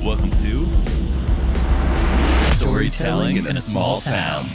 Welcome to Storytelling in a Small Town.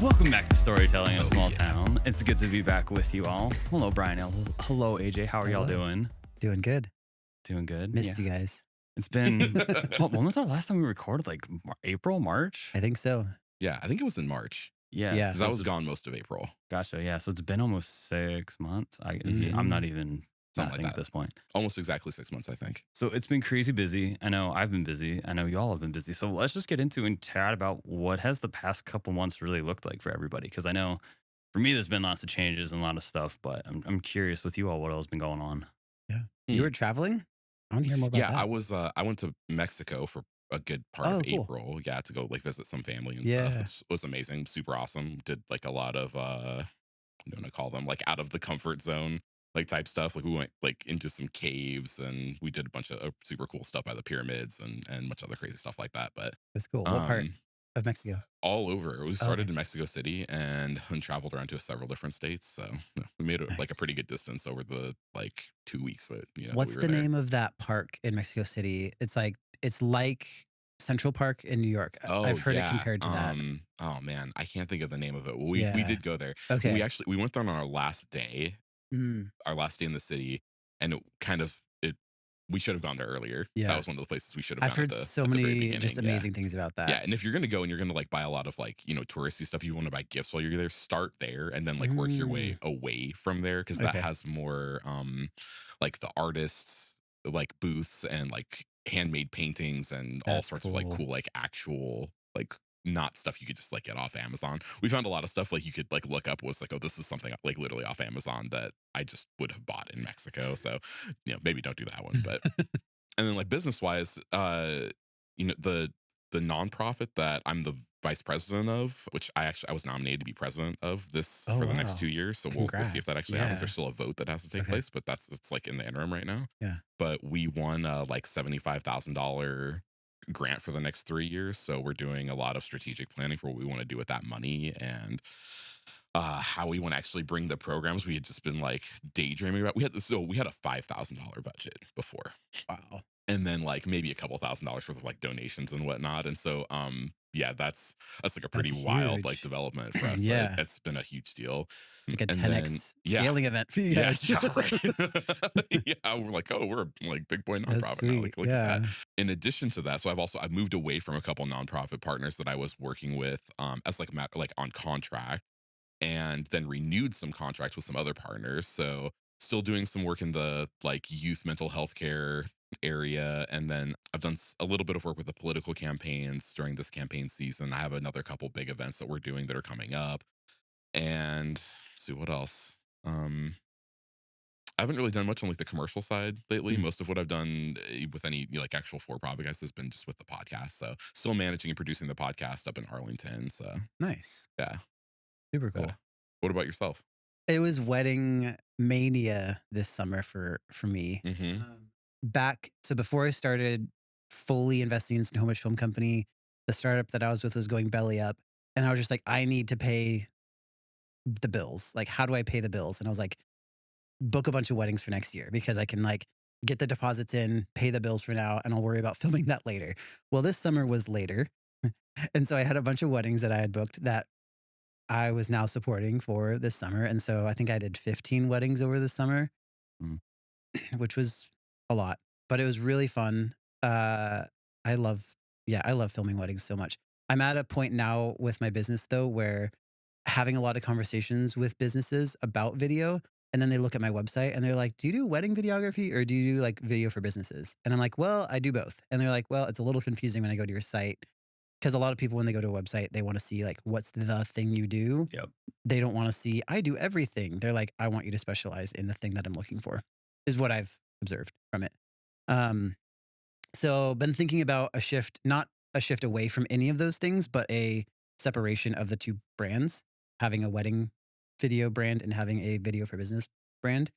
Welcome back to Storytelling in a Small Town. It's good to be back with you all. Hello, Brian. Hello, AJ. How are y'all doing? Doing good. Doing good. Missed you guys. It's been, when was our last time we recorded? Like April, March? I think so. Yeah, I think it was in March. Yeah. Because I was gone most of April. Gotcha. Yeah. So it's been almost 6 months. I'm not even Something like that at this point. Almost exactly 6 months, I think. So it's been crazy busy. I know I've been busy. I know y'all have been busy. So let's just get into and chat about what has the past couple months really looked like for everybody. Because I know for me, there's been lots of changes and a lot of stuff, but I'm curious with you all what else has been going on. Yeah. You were traveling? I want to hear more about that. Yeah, I went to Mexico for a good part of cool. April. Yeah, to go like visit some family and Yeah. stuff. It was amazing, super awesome. Did like a lot of what do you want to call them? Like out of the comfort zone like type stuff. Like we went like into some caves and we did a bunch of super cool stuff by the pyramids and much other crazy stuff like that. But That's cool. What part of Mexico? all over. We started in Mexico City and then traveled around to several different states. So we made it like a pretty good distance over the like 2 weeks that What's we the were there. name of that park in Mexico City? It's like Central Park in New York. I've heard it compared to that. Oh man, I can't think of the name of it. We did go there. Okay. We went there on our last day. Our last day in the city, and we should have gone there earlier. Yeah. That was one of the places we should have I've gone heard at the so very many beginning. just amazing things about that. Yeah, and if you're gonna go and you're gonna like buy a lot of like touristy stuff, you want to buy gifts while you're there, start there and then like work your way away from there because that has more like the artists like booths and like handmade paintings and all sorts of like cool like actual like not stuff you could just like get off Amazon. We found a lot of stuff like you could like look up was like, oh, this is something like literally off Amazon that I just would have bought in Mexico. So maybe don't do that one. But and then like business wise, the nonprofit that I'm the vice president of, which I was nominated to be president of this for the next 2 years. So we'll see if that actually happens. There's still a vote that has to take place, but it's like in the interim right now. Yeah. But we won like $75,000 grant for the next 3 years. So we're doing a lot of strategic planning for what we want to do with that money and how we want to actually bring the programs we had just been like daydreaming about. We had a $5,000 budget before. Wow. And then like maybe a couple $1,000s worth of like donations and whatnot. And so that's like a pretty wild like development for us. Yeah. It's been a huge deal. It's like a 10x scaling event for you guys. Yeah, right. Yeah, we're like, oh, we're a like big boy nonprofit now. Like, look at that. In addition to that, so I've moved away from a couple nonprofit partners that I was working with as like on contract, and then renewed some contracts with some other partners. So still doing some work in the like youth mental health care area. And then I've done a little bit of work with the political campaigns during this campaign season. I have another couple big events that we're doing that are coming up. And let's see what else. I haven't really done much on like the commercial side lately. Most of what I've done with any like actual for-profit guys has been just with the podcast. So still managing and producing the podcast up in Arlington. So nice. Yeah. Super cool. What about yourself? It was wedding mania this summer for me. So before I started fully investing in Snohomish Film Company, the startup that I was with was going belly up. And I was just like, I need to pay the bills. Like, how do I pay the bills? And I was like, book a bunch of weddings for next year because I can like get the deposits in, pay the bills for now, and I'll worry about filming that later. Well, this summer was later. And so I had a bunch of weddings that I had booked that I was now supporting for this summer. And so I think I did 15 weddings over the summer, which was a lot, but it was really fun. I love filming weddings so much. I'm at a point now with my business though, where having a lot of conversations with businesses about video, and then they look at my website and they're like, do you do wedding videography or do you do like video for businesses? And I'm like, well, I do both. And they're like, well, it's a little confusing when I go to your site. Because a lot of people, when they go to a website, they want to see like, what's the thing you do? Yep. They don't want to see, I do everything. They're like, I want you to specialize in the thing that I'm looking for, is what I've observed from it. So been thinking about a shift, not a shift away from any of those things, but a separation of the two brands, having a wedding video brand and having a video for business brand.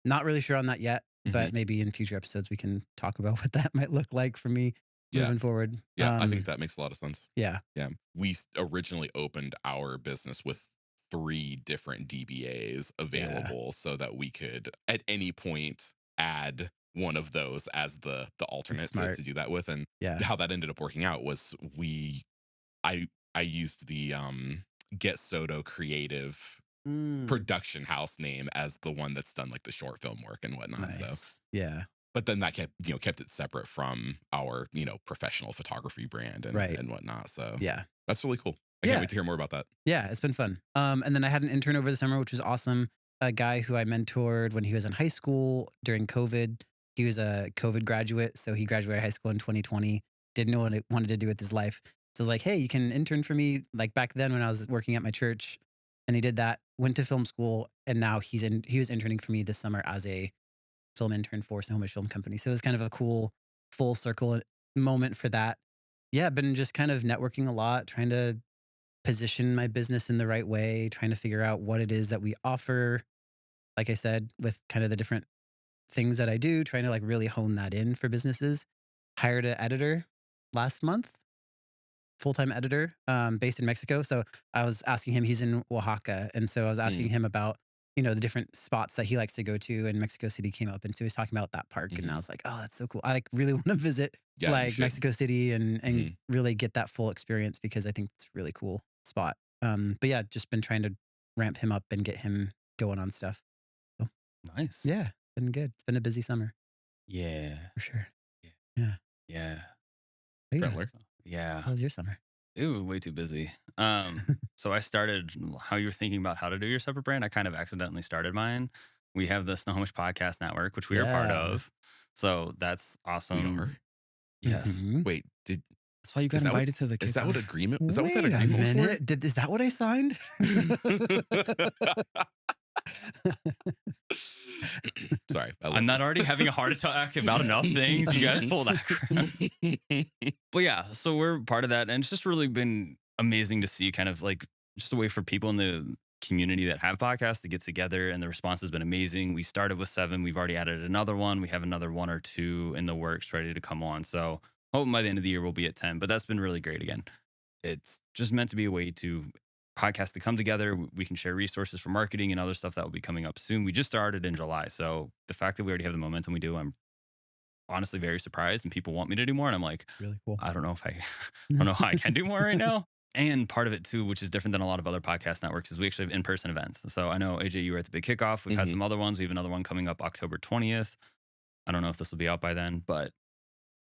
Not really sure on that yet, but maybe in future episodes, we can talk about what that might look like for me. Moving forward. Yeah, I think that makes a lot of sense. Yeah. Yeah. We originally opened our business with 3 different DBAs available so that we could at any point add one of those as the alternate to do that with. And Yeah. how that ended up working out was I used the Get Soto creative production house name as the one that's done like the short film work and whatnot. Nice. So Yeah. but then that kept it separate from our professional photography brand and whatnot. So yeah, that's really cool. I can't wait to hear more about that. Yeah, it's been fun. And then I had an intern over the summer, which was awesome. A guy who I mentored when he was in high school during COVID. He was a COVID graduate, so he graduated high school in 2020. Didn't know what he wanted to do with his life. So I was like, hey, you can intern for me. Like back then when I was working at my church, and he did that. Went to film school, and now he was interning for me this summer as a film intern for Snohomish Film Company. So it was kind of a cool full circle moment for that. Yeah, been just kind of networking a lot, trying to position my business in the right way, trying to figure out what it is that we offer. Like I said, with kind of the different things that I do, trying to like really hone that in for businesses. Hired an editor last month, full-time editor, based in Mexico. So I was asking him, he's in Oaxaca. And so I was asking him about, the different spots that he likes to go to, and Mexico City came up. And so he was talking about that park. And I was like, oh, that's so cool. I like really want to visit like Mexico City and really get that full experience, because I think it's a really cool spot. But yeah, just been trying to ramp him up and get him going on stuff. So, Nice. yeah, been good. It's been a busy summer. Yeah. For sure. Yeah. Yeah. Trentler. Yeah. How was your summer? It was way too busy. So I started how you were thinking about how to do your separate brand. I kind of accidentally started mine. We have the Snohomish Podcast Network, which we are part of. So that's awesome. We are? Yes. Wait, that's why you got invited to the kickoff. Is that what agreement? Is that what that Wait a agreement was for? minute. Is that what I signed? Sorry. I'm not already having a heart attack about enough things. You guys pull that crap. But yeah, so we're part of that. And it's just really been amazing to see kind of like just a way for people in the community that have podcasts to get together. And the response has been amazing. We started with 7. We've already added another one. We have another 1 or 2 in the works ready to come on. So hoping by the end of the year we'll be at 10. But that's been really great again. It's just meant to be a way to podcasts to come together. We can share resources for marketing and other stuff that will be coming up soon. We just started in July. So the fact that we already have the momentum we do, I'm honestly very surprised, and people want me to do more. And I'm like, really cool. I don't know if I don't know how I can do more right now. And part of it too, which is different than a lot of other podcast networks, is we actually have in-person events. So I know AJ, you were at the big kickoff. We've had some other ones. We have another one coming up October 20th. I don't know if this will be out by then, but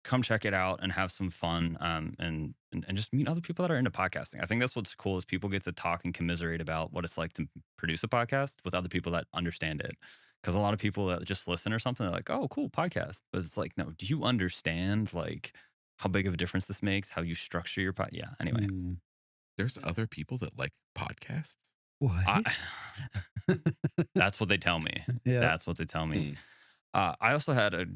come check it out and have some fun, and just meet other people that are into podcasting. I think that's what's cool, is people get to talk and commiserate about what it's like to produce a podcast with other people that understand it. Because a lot of people that just listen or something, they're like, oh, cool podcast. But it's like, no, do you understand like how big of a difference this makes, how you structure your podcast? Yeah, anyway. There's other people that like podcasts? What? That's what they tell me. Yeah. That's what they tell me. I also had a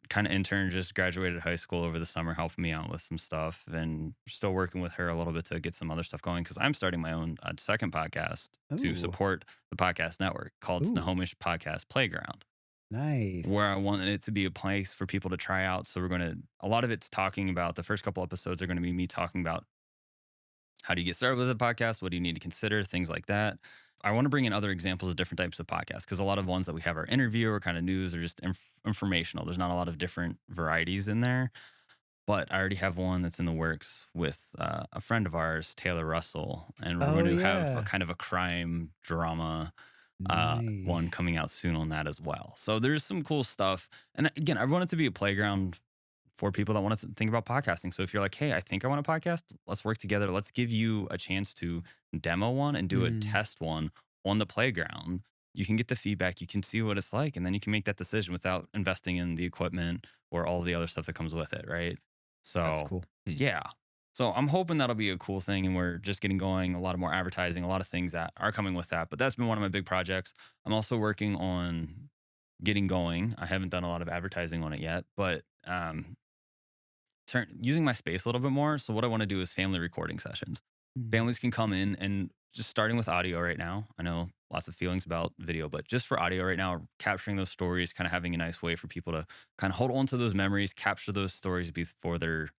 kind of intern just graduated high school over the summer, helping me out with some stuff, and still working with her a little bit to get some other stuff going, because I'm starting my own second podcast to support the podcast network called Snohomish Podcast Playground. Nice. Where I wanted it to be a place for people to try out. So a lot of it's talking about, the first couple episodes are going to be me talking about how do you get started with a podcast? What do you need to consider? Things like that. I want to bring in other examples of different types of podcasts, because a lot of ones that we have are interview or kind of news or just informational. There's not a lot of different varieties in there. But I already have one that's in the works with a friend of ours, Taylor Russell. And we're going to have a kind of a crime drama one coming out soon on that as well. So there's some cool stuff. And again, I want it to be a playground for people that want to think about podcasting. So if you're like, hey, I think I want a podcast, let's work together. Let's give you a chance to demo one and do a test one on the playground. You can get the feedback, you can see what it's like, and then you can make that decision without investing in the equipment or all the other stuff that comes with it, right? So that's cool. Yeah. So I'm hoping that'll be a cool thing, and we're just getting going. A lot of more advertising, a lot of things that are coming with that. But that's been one of my big projects. I'm also working on getting going. I haven't done a lot of advertising on it yet, but using my space a little bit more. So what I want to do is family recording sessions. Families can come in, and just starting with audio right now. I know lots of feelings about video, but just for audio right now, capturing those stories, kind of having a nice way for people to kind of hold on to those memories, capture those stories before they're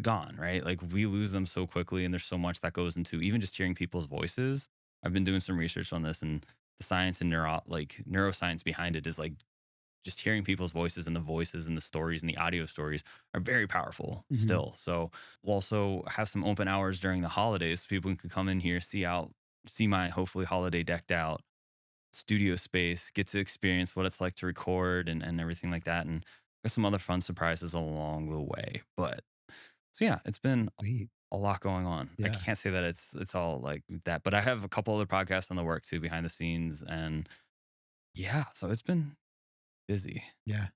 gone, right? Like we lose them so quickly, and there's so much that goes into even just hearing people's voices. I've been doing some research on this, and the science and neuroscience behind it is like just hearing people's voices and the voices and the stories and the audio stories are very powerful Mhm. still. So we'll also have some open hours during the holidays. So people can come in here, see my hopefully holiday decked out studio space, get to experience what it's like to record and everything like that. And got some other fun surprises along the way. But so yeah, it's been Sweet. a lot going on. I Yeah. can't say that it's all like that, but I have a couple other podcasts on the work too behind the scenes, and yeah, so it's been busy. Yeah.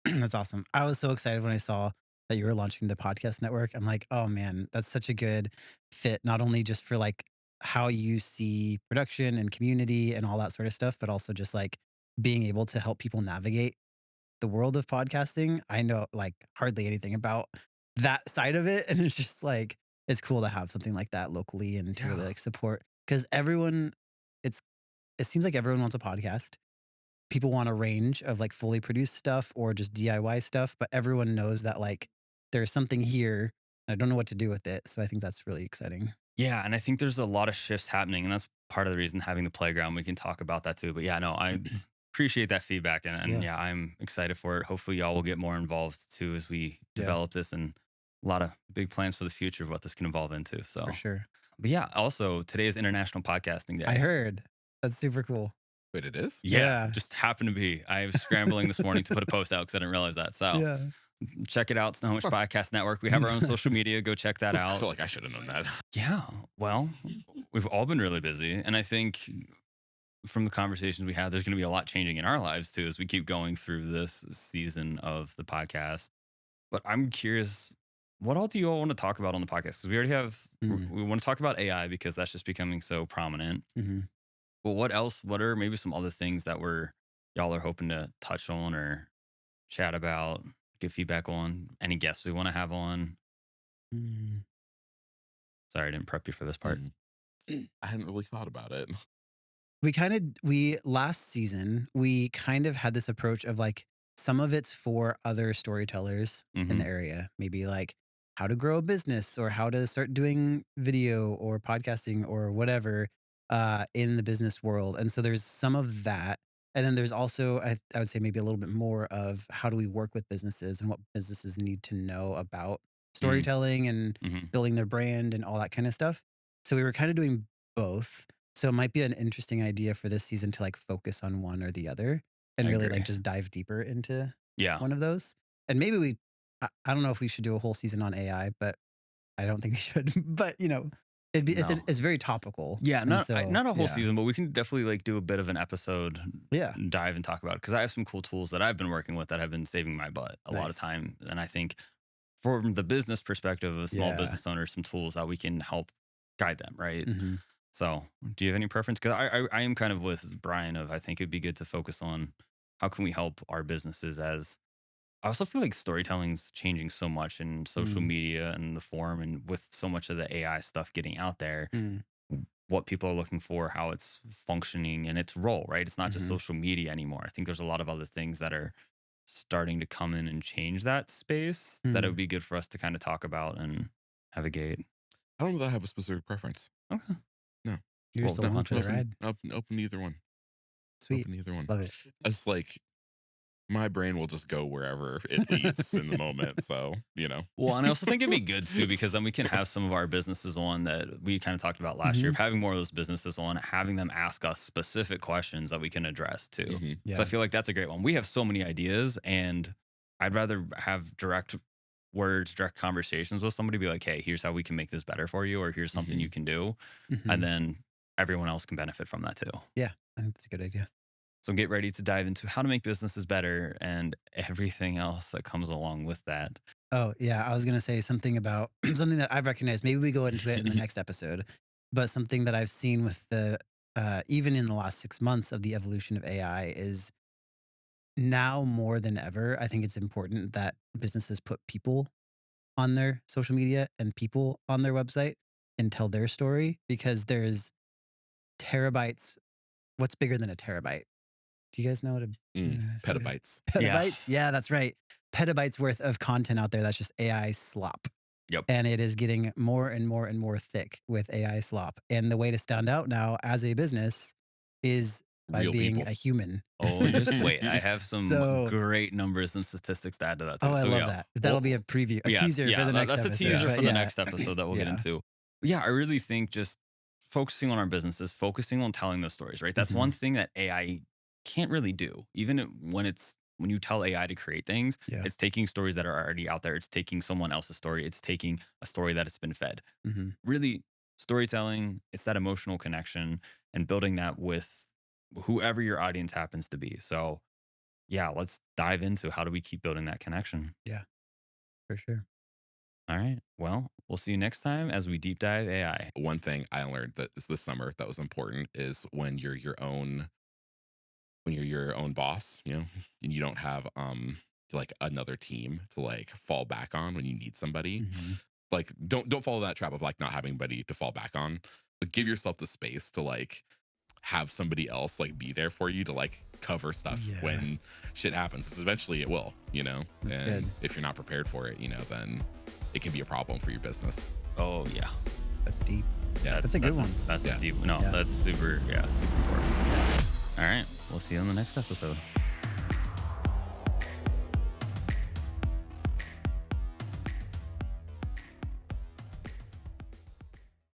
That's awesome. I was so excited when I saw that you were launching the podcast network. I'm like, oh man, that's such a good fit, not only just for like how you see production and community and all that sort of stuff, but also just like being able to help people navigate the world of podcasting. I know like hardly anything about that side of it. And it's just like, it's cool to have something like that locally and to really Yeah. like support because it's, it seems like everyone wants a podcast. People want a range of like fully produced stuff or just DIY stuff, but everyone knows that like there's something here. And I don't know what to do with it. So I think that's really exciting. Yeah, and I think there's a lot of shifts happening, and that's part of the reason having the playground. We can talk about that too. But yeah, no, I appreciate that feedback, and Yeah. yeah, I'm excited for it. Hopefully, y'all will get more involved too as we Yeah. develop this, and a lot of big plans for the future of what this can evolve into. So, For sure. but yeah, also today is International Podcasting Day. I heard. That's super cool. Wait, it is? Yeah, Yeah. just happened to be. I was scrambling this morning to put a post out because I didn't realize that. So Yeah. check it out, Snohomish Podcast Network. We have our own social media. Go check that I out. feel like I should have known that. Yeah, well, we've all been really busy, and I think from the conversations we had, there's going to be a lot changing in our lives too as we keep going through this season of the podcast. But I'm curious, what all do you all want to talk about on the podcast? Because we already have, we want to talk about AI because that's just becoming so prominent. Mm-hmm. But what else? What are maybe some other things that y'all are hoping to touch on or chat about, get feedback on? Any guests we want to have on? Mm. Sorry, I didn't prep you for this part. I hadn't really thought about it. We last season, we kind of had this approach of like some of it's for other storytellers in the Mhm. area, maybe like how to grow a business or how to start doing video or podcasting or whatever in the business world. And so there's some of that. And then there's also, I would say maybe a little bit more of how do we work with businesses and what businesses need to know about Mm. storytelling and Mhm. building their brand and all that kind of stuff. So we were kind of doing both. So it might be an interesting idea for this season to like focus on one or the other and I really agree. like just dive deeper into Yeah. one of those. And maybe I don't know if we should do a whole season on AI, but I don't think we should. But you know, No. it's very topical. Yeah, And so, not a whole yeah. season, but we can definitely like do a bit of an episode, Yeah. dive and talk about it because I have some cool tools that I've been working with that have been saving my butt a lot of Nice. time. And I think from the business perspective of a small Yeah. business owner, some tools that we can help guide them, right? Mhm. So, do you have any preference? Because I am kind of with Brian of I think it'd be good to focus on how can we help our businesses as I also feel like storytelling's changing so much in social Mm. media and the form and with so much of the AI stuff getting out there, Mm. what people are looking for, how it's functioning and its role, right? It's not just Mhm. social media anymore. I think there's a lot of other things that are starting to come in and change that space that it Mm. would be good for us to kind of talk about and navigate. I don't know that I have a specific preference. Okay. No. You're Well, still no, on for the listen, ride. Open to either one. Sweet. Open to either one. Love it. It's like my brain will just go wherever it leads in the moment. So, you know. Well, and I also think it'd be good too because then we can have some of our businesses on that we kind of talked about last year, of having more of those businesses on, having them ask us specific questions that we can address too. Mhm. Yeah. So I feel like that's a great one. We have so many ideas, and I'd rather have direct words, direct conversations with somebody, be like, hey, here's how we can make this better for you, or here's something Mhm. you can do. Mhm. And then everyone else can benefit from that too. Yeah, I think that's a good idea. So get ready to dive into how to make businesses better and everything else that comes along with that. Oh, yeah. I was going to say something about something that I've recognized. Maybe we go into it in the next episode, but something that I've seen with even in the last 6 months of the evolution of AI is now more than ever, I think it's important that businesses put people on their social media and people on their website and tell their story because there's terabytes. What's bigger than a terabyte? Do you guys know what a Petabytes. petabytes? Yeah, that's right. Petabytes worth of content out there that's just AI slop. Yep. And it is getting more and more and more thick with AI slop. And the way to stand out now as a business is by Real being people. a human. Oh, just wait. I have some So- great numbers and statistics to add to that too. Oh, I So, love yeah. that. That'll be a preview, a Yes, teaser yeah, for the next that's episode. a teaser but for the yeah. next episode that we'll get Yeah. into. Yeah, I really think just focusing on our businesses, focusing on telling those stories, right? That's Mhm. one thing that AI can't really do. Even when you tell AI to create things, Yeah. it's taking stories that are already out there. It's taking someone else's story. It's taking a story that it's been fed. Mhm. Really, storytelling, it's that emotional connection and building that with whoever your audience happens to be. So, yeah, let's dive into how do we keep building that connection. For sure. All right. Well, we'll see you next time as we deep dive AI. One thing I learned that is this summer that was important is when you're your own boss, you know, and you don't have like another team to like fall back on when you need somebody. Mhm. Like don't follow that trap of like not having anybody to fall back on. But give yourself the space to like have somebody else like be there for you to like cover stuff Yeah. when shit happens. Because eventually it will, you know. That's and good. if you're not prepared for it, you know, then it can be a problem for your business. Oh, yeah. That's deep. Yeah. That's a good one. That's Yeah. a deep. No, Yeah. that's super important. All right. We'll see you on the next episode.